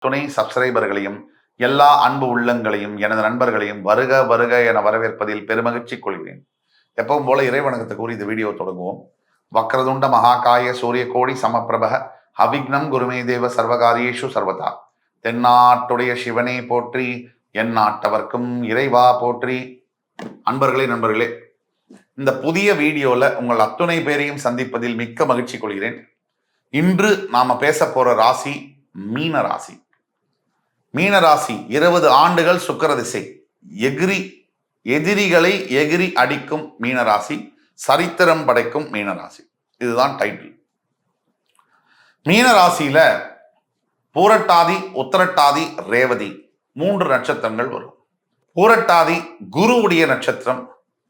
துணை சப்ஸ்கிரைபர்களையும் எல்லா அன்பு உள்ளங்களையும் எனது நண்பர்களையும் வருக வருக என வரவேற்பதில் பெருமகிழ்ச்சி கொள்கிறேன். எப்பவும் போல இறைவணக்கத்தை கூறி இந்த வீடியோ தொடங்குவோம். வக்ரதுண்ட மகாகாய சூரிய கோடி சமப்பிரபக அவிக்னம் குருமே தேவ சர்வகாரியேஷு சர்வதா. தென்னாட்டுடைய சிவனே போற்றி, என் நாட்டவர்க்கும் இறைவா போற்றி. நண்பர்களே, இந்த புதிய வீடியோல உங்கள் அத்துணை பேரையும் சந்திப்பதில் மிக்க மகிழ்ச்சி கொள்கிறேன். இன்று நாம பேச போற ராசி மீன ராசி. மீன ராசி 20 ஆண்டுகள் சுக்கிர திசை, எதிரிகளை எகிரி அடிக்கும் மீனராசி, சரித்திரம் படைக்கும் மீனராசி. இதுதான் டைட்டில். மீனராசியில பூரட்டாதி, உத்திரட்டாதி, ரேவதி 3 நட்சத்திரங்கள் வரும். பூரட்டாதி குருவுடைய நட்சத்திரம்,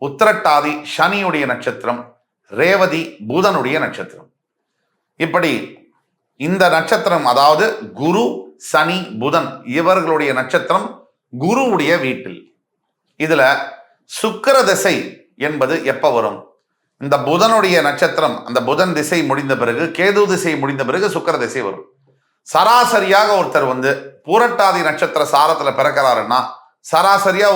உத்திரட்டாதி சனியுடைய நட்சத்திரம், ரேவதி புதனுடைய நட்சத்திரம். இப்படி இந்த நட்சத்திரம், அதாவது குரு சனி புதன் இவர்களுடைய நட்சத்திரம் குருவுடைய வீட்டில். இதுல சுக்கிர திசை என்பது எப்ப வரும்? இந்த புதனுடைய நட்சத்திரம், அந்த புதன் திசை முடிந்த பிறகு, கேது திசை முடிந்த பிறகு சுக்கிர திசை வரும். சராசரியாக ஒருத்தர் பூரட்டாதி நட்சத்திர சாரத்துல பிறக்கிறாருன்னா சராசரியா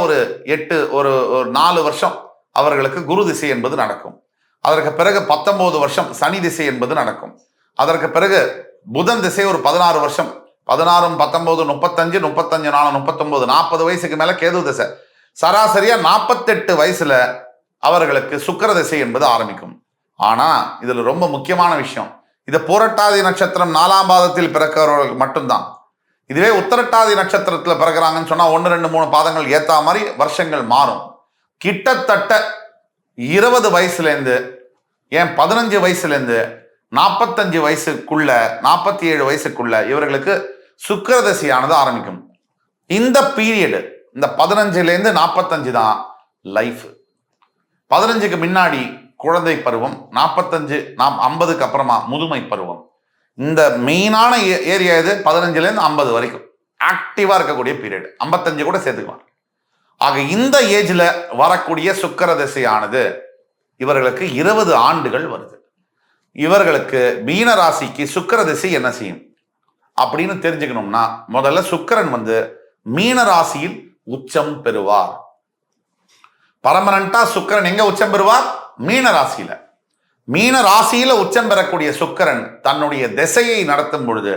ஒரு 4 வருஷம் அவர்களுக்கு குரு திசை என்பது நடக்கும். அதற்கு பிறகு 19 வருஷம் சனி திசை என்பது நடக்கும். அதற்கு பிறகு புதன் திசை ஒரு 16 வருஷம், 16, 19, 35, 39, 39, 40 வயசுக்கு மேல கேது திசை. சராசரியா 48 வயசுல அவர்களுக்கு சுக்கிர திசை என்பது ஆரம்பிக்கும். ஆனா இதுல ரொம்ப முக்கியமான விஷயம், இது பூரட்டாதி நட்சத்திரம் 4ஆம் பாதத்தில் பிறக்கிறவர்களுக்கு மட்டும்தான். இதுவே உத்திரட்டாதி நட்சத்திரத்துல பிறக்கிறாங்கன்னு சொன்னா 1, 2, 3 பாதங்கள் ஏத்தா மாதிரி வருஷங்கள் மாறும். கிட்டத்தட்ட 20 வயசுல இருந்து, ஏன் 15 வயசுல இருந்து 45 வயசுக்குள்ள, 47 வயசுக்குள்ள இவர்களுக்கு சுக்கிர திசையானது ஆரம்பிக்கும். இந்த பீரியடு, இந்த 15ல இருந்து 45 தான் லைஃப். 15க்கு முன்னாடி குழந்தை பருவம், 45, 50க்கு அப்புறமா முதுமை பருவம். இந்த மெயினான ஏரியா இது 15ல இருந்து 50 வரைக்கும் ஆக்டிவா இருக்கக்கூடிய பீரியட். 55 கூட சேர்த்துக்குவாங்க. ஆக இந்த ஏஜ்ல வரக்கூடிய சுக்கிர திசையானது இவர்களுக்கு 20 ஆண்டுகள் வருது. இவர்களுக்கு மீன ராசிக்கு சுக்கிர திசை என்ன செய்யும் அப்படின்னு தெரிஞ்சுக்கணும்னா, முதல்ல சுக்கிரன் மீன ராசியில் உச்சம் பெறுவார். பர்மனண்டா சுக்கிரன் எங்க உச்சம் பெறுவார்? மீன ராசியில. மீன ராசியில உச்சம் பெறக்கூடிய சுக்கிரன் தன்னுடைய திசையை நடத்தும் பொழுது,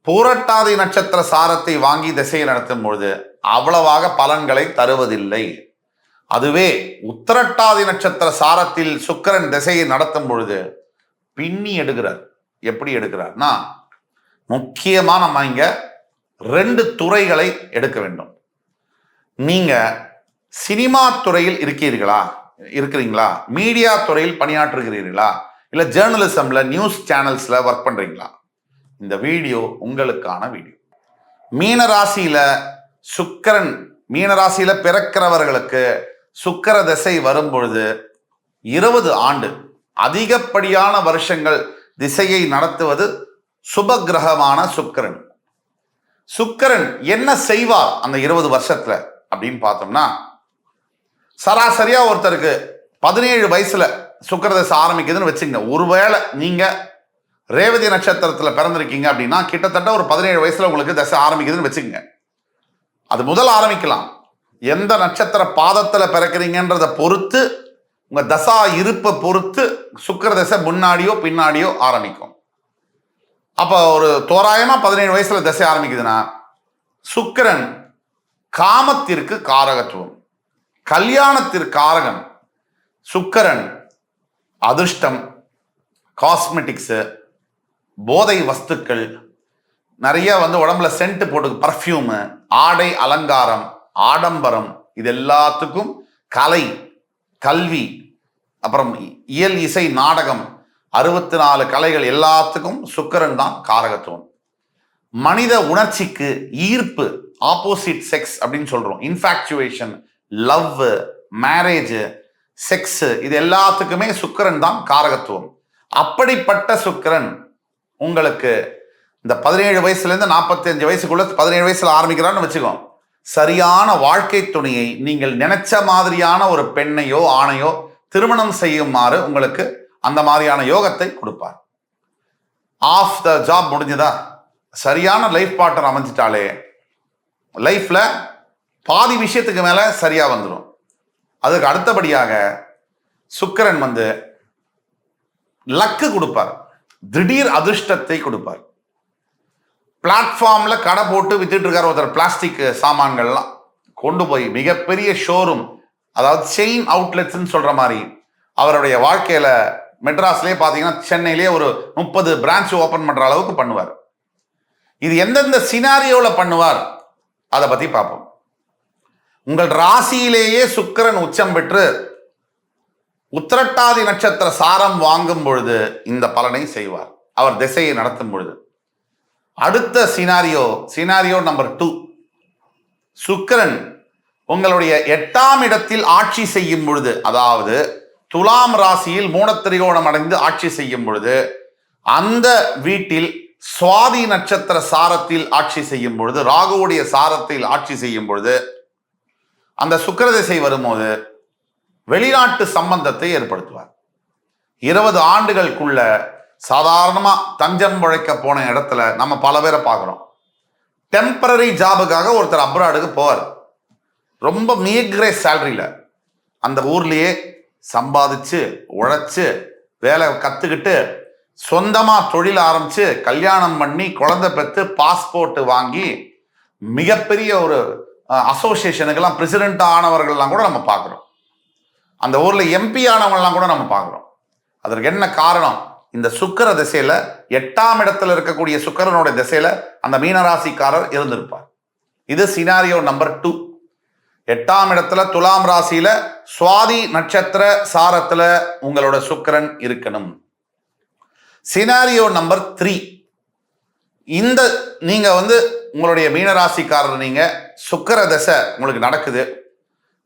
பூரட்டாதி நட்சத்திர சாரத்தை வாங்கி திசையை நடத்தும் பொழுது அவ்வளவாக பலன்களை தருவதில்லை. அதுவே உத்திரட்டாதி நட்சத்திர சாரத்தில் சுக்கிரன் திசையை நடத்தும் பொழுது பின்னி எடுக்கிறார். எப்படி எடுக்கிறார்னா, முக்கியமா நம்ம இங்க 2 துறைகளை எடுக்க வேண்டும். நீங்க சினிமா துறையில் இருக்கிறீங்களா, மீடியா துறையில் பணியாற்றுகிறீர்களா, இல்ல ஜேர்னலிசம்ல நியூஸ் சேனல்ஸ்ல ஒர்க் பண்றீங்களா? இந்த வீடியோ உங்களுக்கான வீடியோ. மீனராசியில சுக்கிரன், மீனராசியில பிறக்கிறவர்களுக்கு சுக்கிர திசை வரும் பொழுது 20 ஆண்டு அதிகப்படியான வருஷங்கள் திசையை நடத்துவது சுபகிரகமான சுக்கிரன். சுக்கிரன் என்ன செய்வார் அந்த 20 வருஷத்துல அப்படின்னு பார்த்தோம்னா, சராசரியா ஒருத்தருக்கு 17 வயசுல சுக்கிர திசை ஆரம்பிக்குதுன்னு வச்சுங்க. ஒருவேளை நீங்க ரேவதி நட்சத்திரத்துல பிறந்திருக்கீங்க அப்படின்னா கிட்டத்தட்ட ஒரு 17 வயசுல உங்களுக்கு திசை ஆரம்பிக்குதுன்னு வச்சுக்கோங்க. அது முதல் ஆரம்பிக்கலாம். எந்த நட்சத்திர பாதத்துல பிறக்கிறீங்கன்றத பொறுத்து, உங்க தசா இருப்பை பொறுத்து சுக்கிர திசை முன்னாடியோ பின்னாடியோ ஆரம்பிக்கும். அப்ப ஒரு தோராயமா 17 வயசுல திசை ஆரம்பிக்குதுன்னா, சுக்கிரன் காமத்திற்கு காரகத்துவம், கல்யாணத்திற்கு காரகன். சுக்கிரன் அதிர்ஷ்டம், காஸ்மெட்டிக்ஸ், போதை வஸ்துக்கள், நிறைய உடம்புல சென்ட் போட்டு, பர்ஃப்யூம், ஆடை அலங்காரம், ஆடம்பரம், இது எல்லாத்துக்கும், கலை, கல்வி, அப்புறம் இயல், இசை, நாடகம், 64 கலைகள் எல்லாத்துக்கும் சுக்கிரன் தான் காரகத்துவம். மனித உணர்ச்சிக்கு ஈர்ப்பு, ஆப்போசிட் செக்ஸ் அப்படின்னு சொல்றோம், இன்ஃபாக்சுவேஷன், லவ், மேரேஜ், செக்ஸ், இது எல்லாத்துக்குமே சுக்கிரன் தான் காரகத்துவம். அப்படிப்பட்ட சுக்கிரன் உங்களுக்கு இந்த 17 வயசுல இருந்து 45 வயசுக்குள்ள, 17 வயசுல ஆரம்பிக்கிறான்னு வச்சுக்கோ, சரியான வாழ்க்கை துணையை, நீங்கள் நினைச்ச மாதிரியான ஒரு பெண்ணையோ ஆணையோ திருமணம் செய்யுமாறு உங்களுக்கு அந்த மாதிரியான யோகத்தை கொடுப்பார். ஆஃப் த ஜாப் முடிஞ்சதா, சரியான லைஃப் பார்ட்னர் அமைஞ்சிட்டாலே லைஃப்ல பாதி விஷயத்துக்கு மேல சரியா வந்துடும். அதுக்கு அடுத்தபடியாக சுக்கிரன் லக்கு கொடுப்பார், திடீர் அதிர்ஷ்டத்தை கொடுப்பார். பிளாட்ஃபார்ம்ல கடை போட்டு வித்துட்டு இருக்கார் ஒருத்தர், பிளாஸ்டிக் சாமான்கள்லாம் கொண்டு போய் மிகப்பெரிய ஷோரூம், அதாவது செயின் அவுட்லெட்ஸ் சொல்ற மாதிரி அவருடைய வாழ்க்கையில மெட்ராஸ்லயே பாத்தீங்கன்னா சென்னையிலேயே ஒரு 30 பிரான்ச் ஓபன் பண்ற அளவுக்கு பண்ணுவார். இது எந்தெந்த சினாரியோல பண்ணுவார் அதை பத்தி பார்ப்போம். உங்கள் ராசியிலேயே சுக்கிரன் உச்சம் பெற்று உத்திரட்டாதி நட்சத்திர சாரம் வாங்கும் பொழுது இந்த பலனை செய்வார், அவர் திசையை நடத்தும் பொழுது. அடுத்த சினாரியோ நம்பர் 2, சுக்கிரன் உங்களுடைய 8ஆம் இடத்தில் ஆட்சி செய்யும் பொழுது, அதாவது துலாம் ராசியில் மூலத்திரிகோணம் அடைந்து ஆட்சி செய்யும் பொழுது, அந்த வீட்டில் சுவாதி நட்சத்திர சாரத்தில் ஆட்சி செய்யும் பொழுது, ராகுவுடைய சாரத்தில் ஆட்சி செய்யும் பொழுது, அந்த சுக்கிர திசை வரும்போது வெளிநாட்டு சம்பந்தத்தை ஏற்படுத்துவார். 20 ஆண்டுகளுக்குள்ள சாதாரணமா தஞ்சம் உழைக்க போன இடத்துல நம்ம பல பேரை பார்க்கிறோம். டெம்பரரி ஜாபுக்காக ஒருத்தர் அப்ராடுக்கு போவார், ரொம்ப மீக்ரே சேலரியில அந்த ஊர்லயே சம்பாதிச்சு உழைச்சு வேலை கத்துக்கிட்டு சொந்தமா தொழில் ஆரம்பிச்சு கல்யாணம் பண்ணி குழந்தை பெற்று பாஸ்போர்ட் வாங்கி மிகப்பெரிய ஒரு அசோசியேஷனுக்கெல்லாம் பிரசிடென்ட் ஆனவர்கள்லாம் கூட நம்ம பார்க்குறோம். அந்த ஊர்ல எம்பி ஆனவங்கலாம் கூட நம்ம பார்க்குறோம். அதற்கு என்ன காரணம்? இந்த சுக்கிர திசையில 8ஆம் இடத்துல இருக்கக்கூடிய சுக்கிரனுடைய திசையில அந்த மீனராசிக்காரர் இருந்திருப்பார். இது சினாரியோ நம்பர் 2. 8ஆம் இடத்துல துலாம் ராசியில சுவாதி நட்சத்திர சாரத்துல உங்களோட சுக்கிரன் இருக்கணும். சினாரியோ நம்பர் 3, இந்த நீங்க உங்களுடைய மீனராசிக்காரர், நீங்க சுக்கிர தசை உங்களுக்கு நடக்குது.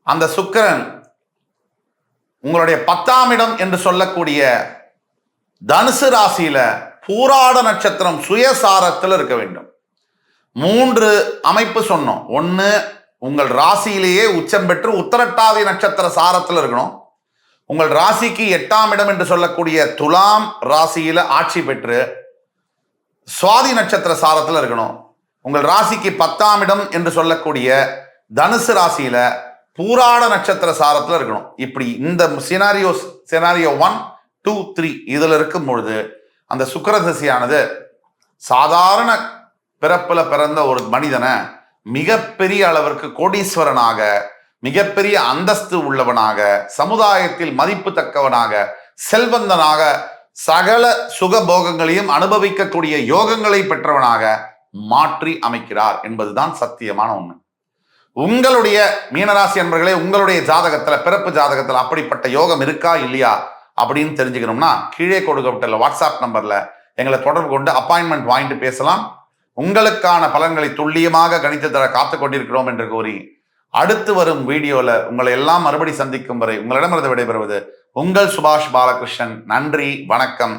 அந்த சுக்கிரன் உங்களுடைய 10ஆம் இடம் என்று சொல்லக்கூடிய தனுசு ராசியில பூராட நட்சத்திரம் சுயசாரத்தில் இருக்க வேண்டும். 3 அமைப்பு சொன்னோம். 1, உங்கள் ராசியிலேயே உச்சம் பெற்று உத்திரட்டாதி நட்சத்திர சாரத்தில் இருக்கணும். உங்கள் ராசிக்கு 8ஆம் இடம் என்று சொல்லக்கூடிய துலாம் ராசியில ஆட்சி பெற்று சுவாதி நட்சத்திர சாரத்தில் இருக்கணும். உங்கள் ராசிக்கு 10ஆம் இடம் என்று சொல்லக்கூடிய தனுசு ராசியில பூராட நட்சத்திர சாரத்தில் இருக்கணும். இப்படி இந்த சினாரியோ 1, 2, 3 இதுல இருக்கும் பொழுது அந்த சுக்கிர திசையானது சாதாரண பிறப்புல பிறந்த ஒரு மனிதனை மிகப்பெரிய அளவிற்கு கோடீஸ்வரனாக, மிகப்பெரிய அந்தஸ்து உள்ளவனாக, சமுதாயத்தில் மதிப்பு தக்கவனாக, செல்வந்தனாக, சகல சுகபோகங்களையும் அனுபவிக்கக்கூடிய யோகங்களை பெற்றவனாக மாற்றி அமைக்கிறார் என்பதுதான் சத்தியமான உண்மை. உங்களுடைய மீனராசி அன்பர்களே, உங்களுடைய ஜாதகத்துல, பிறப்பு ஜாதகத்துல அப்படிப்பட்ட யோகம் இருக்கா இல்லையா அப்படின்னு தெரிஞ்சுக்கணும்னா கீழே கொடுக்கப்பட்டுள்ள வாட்ஸ்அப் நம்பர்ல எங்களை தொடர்பு கொண்டு அப்பாயின்மெண்ட் வாங்கிட்டு பேசலாம். உங்களுக்கான பலன்களை துல்லியமாக கணித்து தர காத்து கொண்டிருக்கிறோம் என்று கூறி அடுத்து வரும் வீடியோல உங்களை எல்லாம் மறுபடி சந்திக்கும் வரை உங்களிடமிருந்து விடைபெறுவது உங்கள் சுபாஷ் பாலகிருஷ்ணன். நன்றி, வணக்கம்.